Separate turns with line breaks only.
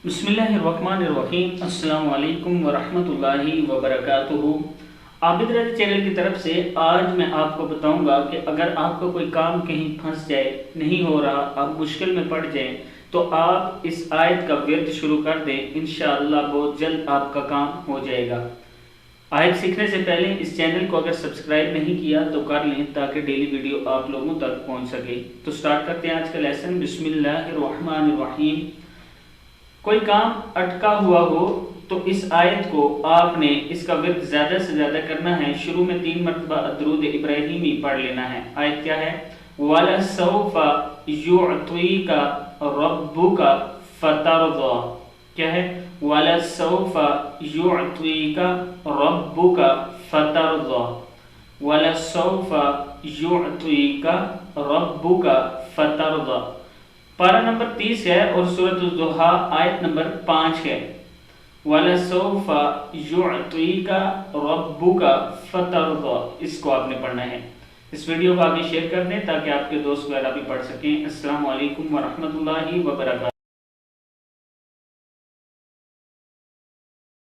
बिस्मिल्लाहिर्रहमानिर्रहीम। अस्सलाम वालेकुम वरहमतुल्लाहि वबरकातुहू। आबिद रज़ा चैनल की तरफ से आज मैं आपको बताऊंगा कि अगर आपको कोई काम कहीं फंस जाए, नहीं हो रहा, आप मुश्किल में पड़ जाएं, तो आप इस आयत का विर्द शुरू कर दें। इंशाअल्लाह बहुत जल्द आपका काम हो जाएगा। आयत सीखने से पहले इस चैनल को अगर सब्सक्राइब नहीं किया तो कर लें ताकि डेली वीडियो आप लोगों तक पहुंच सके। तो स्टार्ट करते हैं आज का लेसन। बिस्मिल्लाहिर्रहमानिर्रहीम। कोई काम अटका हुआ हो तो इस आयत को आपने इसका विर्द ज़्यादा से ज़्यादा करना है। शुरू में 3 मरतबा दुरूद इब्राहिमी पढ़ लेना है। आयत क्या है? वला सौफा युअतीका रब्बुका फतरदा। क्या है? वला सौफा युअतीका रब्बुका फतरदा। वला सौफा युअतीका रब्बुका फतरदा। पारा नंबर 30 है और सूरत दुहा आयत नंबर 5 है। वला सौफा युअतीका रब्बुका फतरदा, इसको आपने पढ़ना है। इस वीडियो को आगे शेयर कर दें ताकि आपके दोस्त वगैरह भी पढ़ सकें। अस्सलाम वालेकुम वरहमतुल्लाहि वबरकातुहू।